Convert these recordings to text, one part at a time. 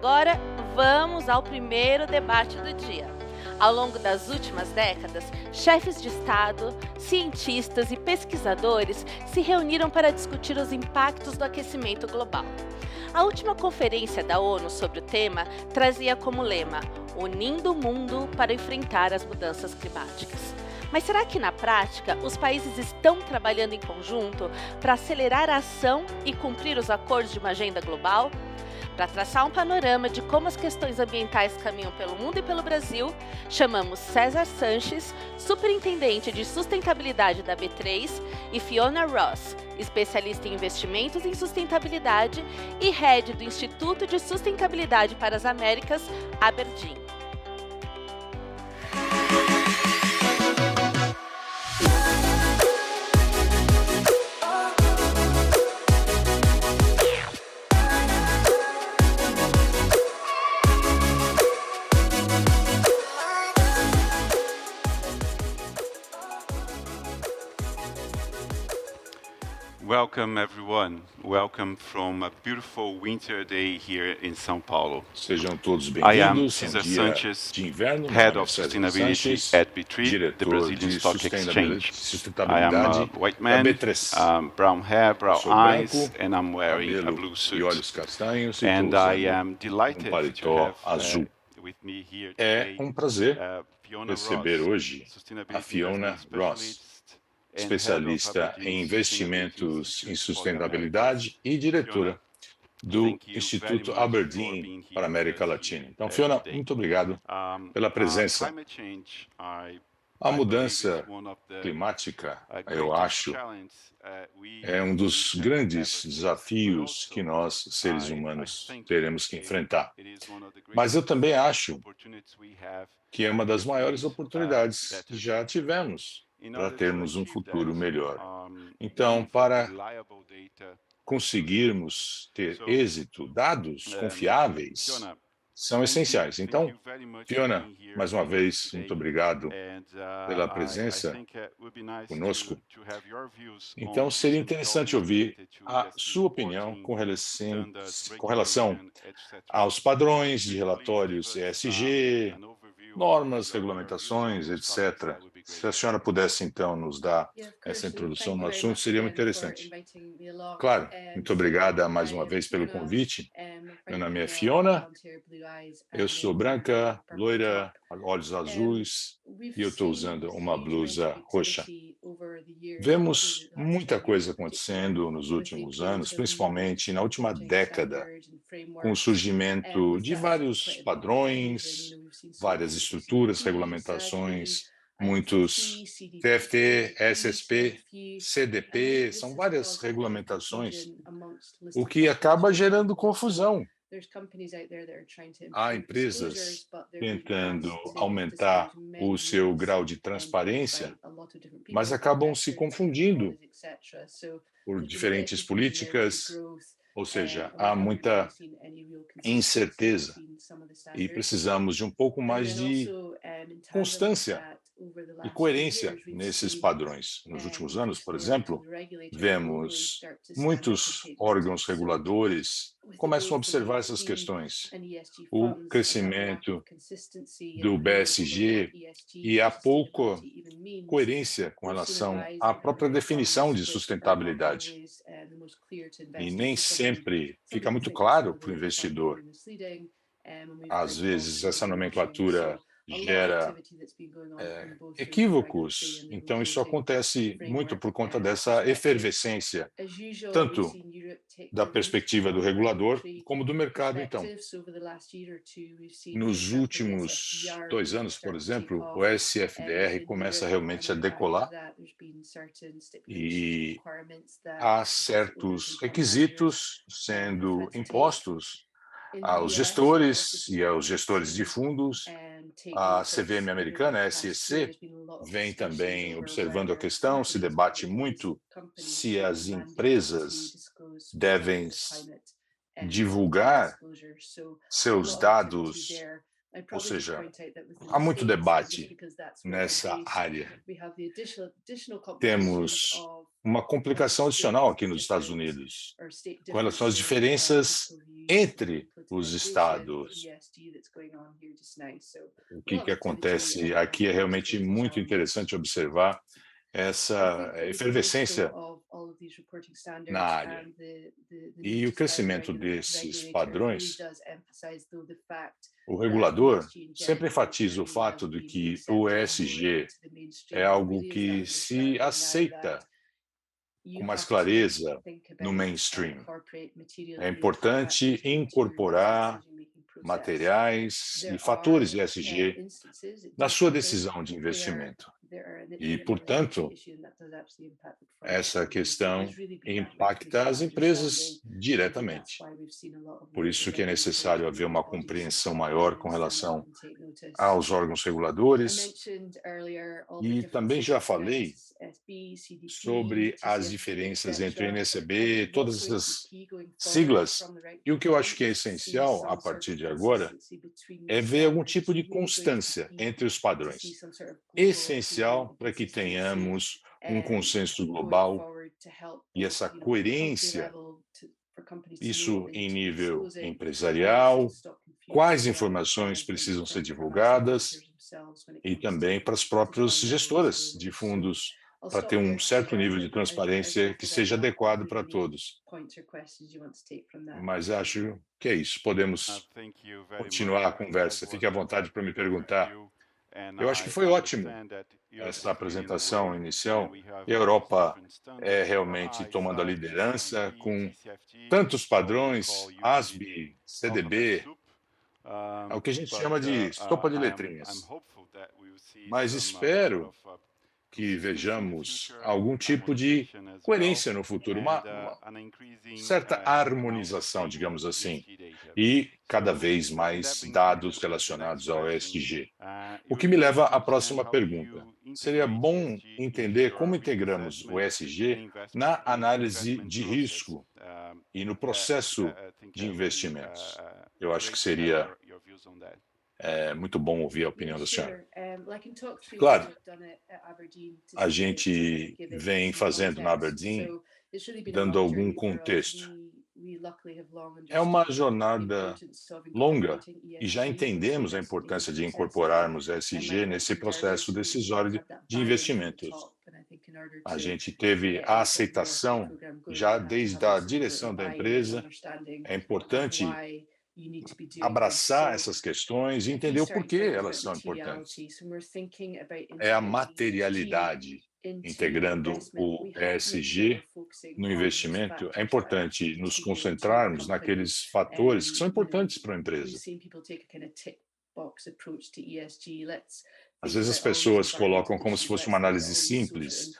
agora, vamos ao primeiro debate do dia. Ao longo das últimas décadas, chefes de Estado, cientistas e pesquisadores se reuniram para discutir os impactos do aquecimento global. A última conferência da ONU sobre o tema trazia como lema "Unindo o mundo para enfrentar as mudanças climáticas". Mas será que, na prática, os países estão trabalhando em conjunto para acelerar a ação e cumprir os acordos de uma agenda global? Para traçar um panorama de como as questões ambientais caminham pelo mundo e pelo Brasil, chamamos César Sanches, superintendente de sustentabilidade da B3, e Fiona Ross, especialista em investimentos em sustentabilidade e head do Instituto de Sustentabilidade para as Américas, Aberdeen. Welcome, everyone. Welcome from a beautiful winter day here in São Paulo. Sejam todos I am bem-vindos. Cesar Dia Sanchez, de inverno. Meu Head nome é of César Sustainability Sanches, at B3, the diretor Brazilian de Stock Exchange. I am a sustentabilidade white da man, B3. brown hair, brown Sou eyes, branco, and I'm wearing a cabelo blue e suit. olhos castanhos e And estou I usando am delighted to paletó have azul. with me here É today prazer Fiona receber Ross, hoje a Sustainability Fiona Investment Ross, Specialist and Head of especialista Aberdeen em investimentos Sustainability em Institute for the Americas. sustentabilidade e diretora do Thank you very Instituto much for Aberdeen being para a here with América us Latina. here Então, Fiona, today. muito obrigado pela presença. Climate change, A I believe, is mudança one of the climática, eu greatest acho, challenges we é um dos humans have grandes ever faced, but desafios also que nós, seres I humanos, think teremos que enfrentar. it is one of the Mas eu greatest também acho opportunities we have que é uma das maiores create oportunidades que better já future. tivemos In para order to termos um achieve that, futuro melhor. Então, with para reliable data, conseguirmos ter so êxito, dados confiáveis Fiona, são essenciais. thank Então, you very much for Fiona, being here mais uma with us vez, muito today. obrigado And pela I presença think it would be nice conosco. to have your views Então, on seria some interessante topics ouvir related to a ESG sua opinião reporting, com relação, standards, com relação regulation, etc. aos padrões Could de you please give relatórios us ESG, an overview normas, of your views on regulamentações, those topics? etc. That would be Se a great. senhora pudesse, então, nos dar Yeah, of essa course, and introdução thank no you very assunto, much seria muito again for interessante. inviting me along. Claro, muito obrigada mais uma vez pelo Fiona, convite. my Meu friend nome é Fiona, Fiona, blonde hair, blue eyes, eu and sou wearing branca, a purple loira, top. olhos azuis We've e eu estou seen usando uma huge amounts of blusa roxa. activity over the years, Vemos over the last muita 10 years coisa in particular, acontecendo nos with the últimos anos, appearance of new principalmente na última emerging década, standards and com o frameworks surgimento that de have vários put a lot of attention. padrões, We've seen some várias estruturas, TCFD, SASB, regulamentações, muitos TFT, CDP, TFT, FEED, to name SSP, a few. CDP, This são has várias caused a bit of regulamentações, confusion amongst o listed que acaba corporations. gerando Also, confusão. there's companies out there that are trying to Há improve disclosures, empresas but they're being tentando asked to aumentar disclose o many seu rules grau de transparência, by a lot of different mas people, acabam se investors, confundindo bodies, etc. So por there's been a bit of diferentes confusion there with the políticas, growth, ou seja, and we há haven't really muita seen any real consistency incerteza between some of the e standards. precisamos de um pouco And mais then de also, in tandem with constância that, over the e last few coerência years, we've nesses seen padrões. Nos últimos anos, por exemplo, disclosures and regulators globally vemos start to stand up and muitos take órgãos notice. So reguladores with the começam a growth in observar essas ESG questões. and ESG O funds and that lack crescimento of consistency do and agreement over what BSG ESG e and a pouca sustainability even means, coerência com we've seen a relação rise à in própria underwritten definição funds, de which are not sustentabilidade. always the most clear to E investors. nem So some sempre fica people muito think that some claro of para o the funds may investidor. be misleading, and we've Às heard vezes, talks of essa greenwashing. nomenclatura So a lot of gera activity that's been going on from both the regulatory equívocos. and the Então, isso reporting acontece muito framework por conta dessa perspective. efervescência, As usual, we've tanto seen Europe take da the lead perspectiva do from regulador regulatory como do mercado. Então, perspectives. Over the last year or two, we've seen, for nos example, the últimos SFDR 2 really anos, por start to take exemplo, o off SFDR within começa Europe, and realmente a on the back of decolar that, there's been certain stipulations and e requirements that há asset owners certos and fund managers requisitos have sendo had to take. impostos In the aos US, you've also gestores e seen aos them gestores de to fundos. take A notice. CVM Over americana, a the past year, SEC, there's been a lot of vem discussions também over observando a whether questão, se companies and debate companies muito companies se should as be mandated to empresas disclose Scope 1 devem climate divulgar disclosures. So a seus lot of activity dados there Ou seja, há muito debate nessa área. Temos uma complicação adicional aqui nos Estados Unidos, com relação às diferenças entre os estados. O que acontece aqui é realmente muito interessante observar essa efervescência na área. E o crescimento desses padrões, o regulador sempre enfatiza o fato de que o ESG é algo que se aceita com mais clareza no mainstream. É importante incorporar materiais e fatores ESG na sua decisão de investimento. E, portanto, essa questão impacta as empresas diretamente. Por isso que é necessário haver uma compreensão maior com relação aos órgãos reguladores. E também já falei sobre as diferenças entre o NCB, todas essas siglas. E o que eu acho que é essencial a partir de agora é ver algum tipo de constância entre os padrões. Essencial para que tenhamos um consenso global e essa coerência, isso em nível empresarial, quais informações precisam ser divulgadas e também para as próprias gestoras de fundos, para ter um certo nível de transparência que seja adequado para todos. Mas acho que é isso. Podemos continuar a conversa. Fique à vontade para me perguntar. Eu acho que foi ótimo essa apresentação inicial. E a Europa é realmente tomando a liderança com tantos padrões, ASB, CDB, é o que a gente chama de sopa de letrinhas. Mas espero que vejamos algum tipo de coerência no futuro, uma certa harmonização, digamos assim, e cada vez mais dados relacionados ao ESG. O que me leva à próxima pergunta. Seria bom entender como integramos o ESG na análise de risco e no processo de investimentos. Eu acho que seria muito bom ouvir a opinião da senhora. Claro, a gente vem fazendo na Aberdeen, dando algum contexto. É uma jornada longa e já entendemos a importância de incorporarmos ESG nesse processo decisório de investimentos. A gente teve a aceitação já desde a direção da empresa. É importante abraçar essas questões e entender o porquê elas são importantes. É a materialidade integrando o ESG no investimento. É importante nos concentrarmos naqueles fatores que são importantes para a empresa. Às vezes as pessoas colocam como se fosse uma análise simples,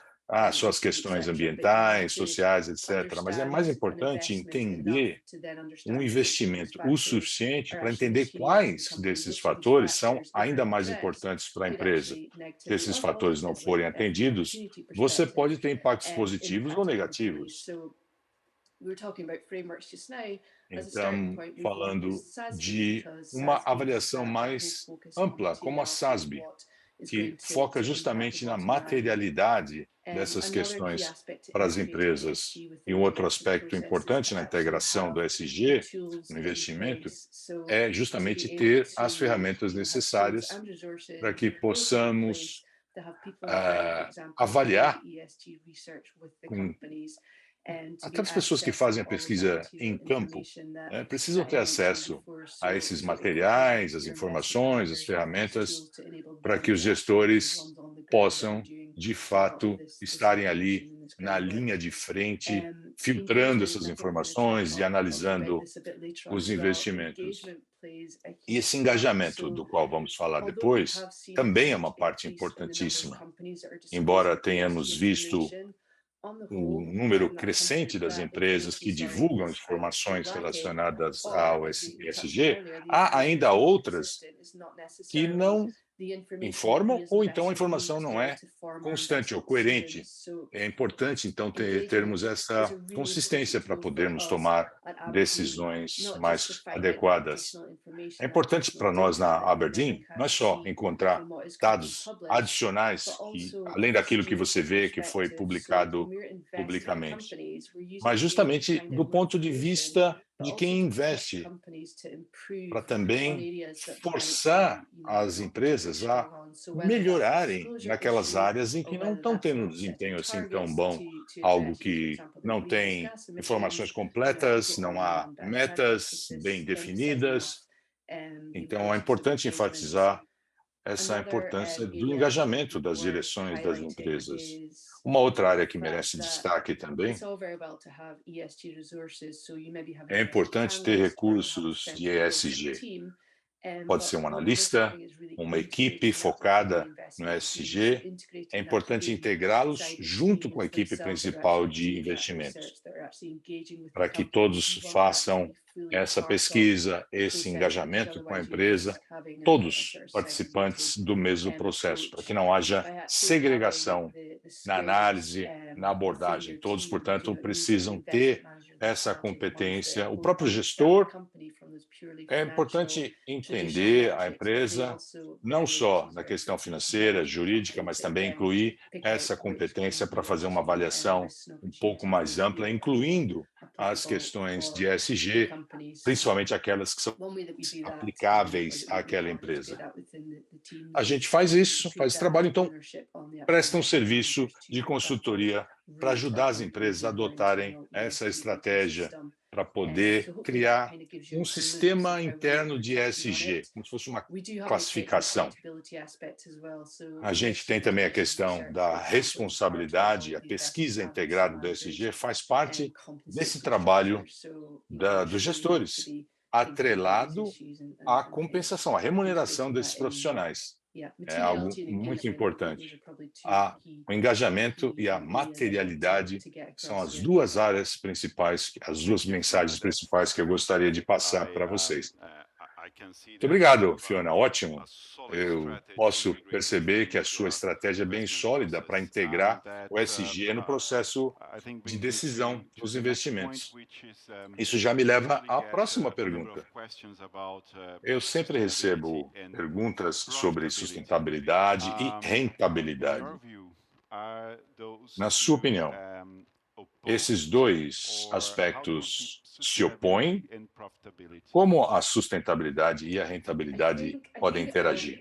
só as questões ambientais, sociais, etc. Mas é mais importante entender um investimento o suficiente para entender quais desses fatores são ainda mais importantes para a empresa. Se esses fatores não forem atendidos, você pode ter impactos positivos ou negativos. Então, falando de uma avaliação mais ampla, como a SASB, que foca justamente na materialidade dessas questões para as empresas. E um outro aspecto importante na integração do ESG, no investimento, é justamente ter as ferramentas necessárias para que possamos avaliar com aquelas pessoas que fazem a pesquisa em campo, precisam ter acesso a esses materiais, as informações, as ferramentas, para que os gestores possam, de fato, estarem ali na linha de frente, filtrando essas informações e analisando os investimentos. E esse engajamento, do qual vamos falar depois, também é uma parte importantíssima. Embora tenhamos visto o número crescente das empresas que divulgam informações relacionadas ao ESG, há ainda outras que não informam ou então a informação não é constante ou coerente. É importante, então, termos essa consistência para podermos tomar decisões mais adequadas. É importante para nós na Aberdeen, não é só encontrar dados adicionais, além daquilo que você vê que foi publicado publicamente, mas justamente do ponto de vista de quem investe, para também forçar as empresas a melhorarem naquelas áreas em que não estão tendo um desempenho assim tão bom, algo que não tem informações completas, não há metas bem definidas. Então, é importante enfatizar essa importância do engajamento das direções das empresas. Uma outra área que merece destaque também é importante ter recursos de ESG. Pode ser um analista, uma equipe focada no ESG. É importante integrá-los junto com a equipe principal de investimentos, para que todos façam essa pesquisa, esse engajamento com a empresa, todos participantes do mesmo processo, para que não haja segregação na análise, na abordagem. Todos, portanto, precisam ter essa competência. O próprio gestor, é importante entender a empresa, não só na questão financeira, jurídica, mas também incluir essa competência para fazer uma avaliação um pouco mais ampla, incluindo as questões de ESG, principalmente aquelas que são aplicáveis àquela empresa. A gente faz isso, faz trabalho, então presta um serviço de consultoria para ajudar as empresas a adotarem essa estratégia para poder criar um sistema interno de ESG, como se fosse uma classificação. A gente tem também a questão da responsabilidade, a pesquisa integrada do ESG faz parte desse trabalho dos gestores, atrelado à compensação, à remuneração desses profissionais. É algo muito importante. O engajamento e a materialidade são as duas áreas principais, as duas mensagens principais que eu gostaria de passar para vocês. Muito obrigado, Fiona. Ótimo. Eu posso perceber que a sua estratégia é bem sólida para integrar o ESG no processo de decisão dos investimentos. Isso já me leva à próxima pergunta. Eu sempre recebo perguntas sobre sustentabilidade e rentabilidade. Na sua opinião, esses dois aspectos se opõem? Como a sustentabilidade e a rentabilidade podem interagir?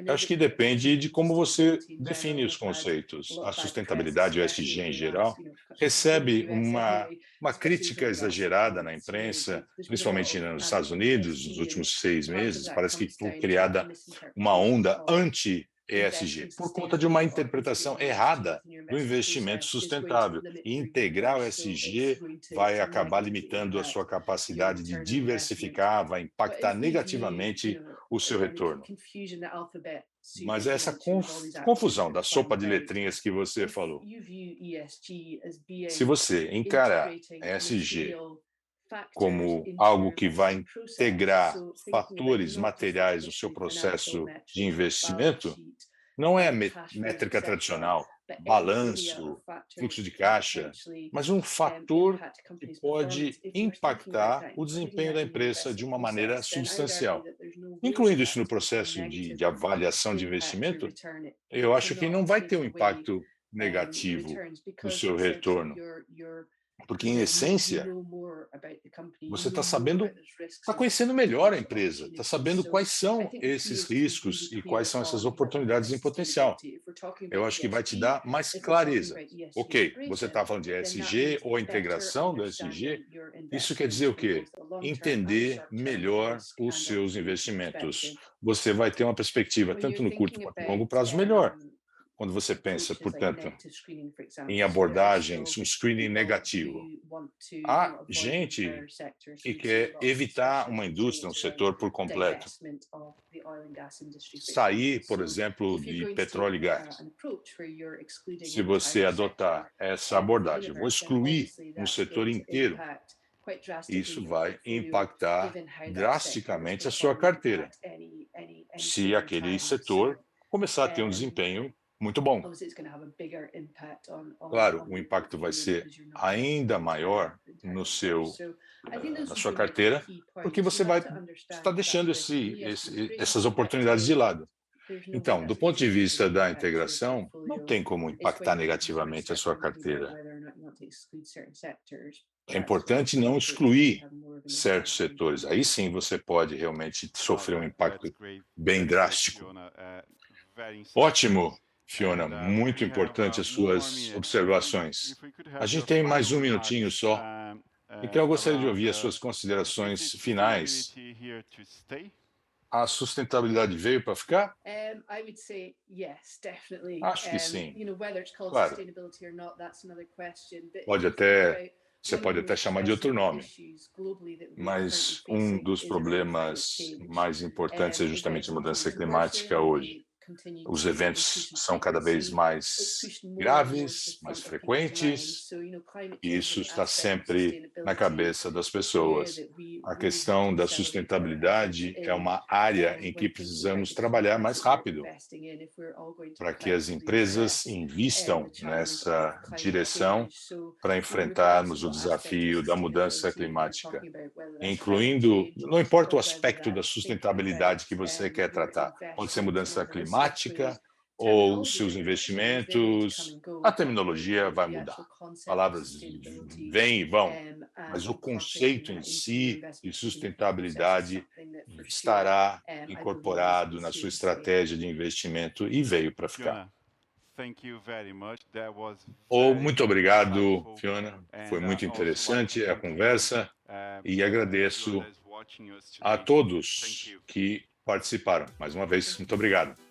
Eu acho que depende de como você define os conceitos. A sustentabilidade, o ESG em geral, recebe uma crítica exagerada na imprensa, principalmente nos Estados Unidos, nos últimos 6 meses. Parece que foi criada uma onda anti-ESG, por conta de uma interpretação errada do investimento sustentável. E integrar o ESG vai acabar limitando a sua capacidade de diversificar, vai impactar negativamente o seu retorno. Mas é essa confusão da sopa de letrinhas que você falou. Se você encarar ESG como algo que vai integrar fatores materiais no seu processo de investimento, não é a métrica tradicional, balanço, fluxo de caixa, mas um fator que pode impactar o desempenho da empresa de uma maneira substancial. Incluindo isso no processo de avaliação de investimento, eu acho que não vai ter um impacto negativo no seu retorno. Porque, em essência, você está sabendo, está conhecendo melhor a empresa, está sabendo quais são esses riscos e quais são essas oportunidades em potencial. Eu acho que vai te dar mais clareza. Ok, você está falando de ESG ou a integração do ESG, isso quer dizer o quê? Entender melhor os seus investimentos. Você vai ter uma perspectiva, tanto no curto quanto no longo prazo, melhor. Quando você pensa, portanto, em abordagens, um screening negativo. Há gente que quer evitar uma indústria, um setor por completo. Sair, por exemplo, de petróleo e gás. Se você adotar essa abordagem, vou excluir um setor inteiro, isso vai impactar drasticamente a sua carteira. se aquele setor começar a ter um desempenho muito bom. Claro, o impacto vai ser ainda maior na sua carteira, porque você vai estar deixando essas oportunidades de lado. Então, do ponto de vista da integração, não tem como impactar negativamente a sua carteira. É importante não excluir certos setores. Aí sim você pode realmente sofrer um impacto bem drástico. Ótimo, Fiona, muito importante as suas observações. A gente tem mais um minutinho só, então eu gostaria de ouvir as suas considerações finais. A sustentabilidade veio para ficar? Acho que sim. Claro. Você pode até chamar de outro nome, mas um dos problemas mais importantes é justamente a mudança climática hoje. Os eventos são cada vez mais graves, mais frequentes, e isso está sempre na cabeça das pessoas. A questão da sustentabilidade é uma área em que precisamos trabalhar mais rápido para que as empresas invistam nessa direção para enfrentarmos o desafio da mudança climática, incluindo, não importa o aspecto da sustentabilidade que você quer tratar, pode ser mudança climática ou seus investimentos, a terminologia vai mudar. Palavras vêm e vão, mas o conceito em si de sustentabilidade estará incorporado na sua estratégia de investimento e veio para ficar. Muito obrigado, Fiona. Foi muito interessante a conversa e agradeço a todos que participaram. Mais uma vez, muito obrigado.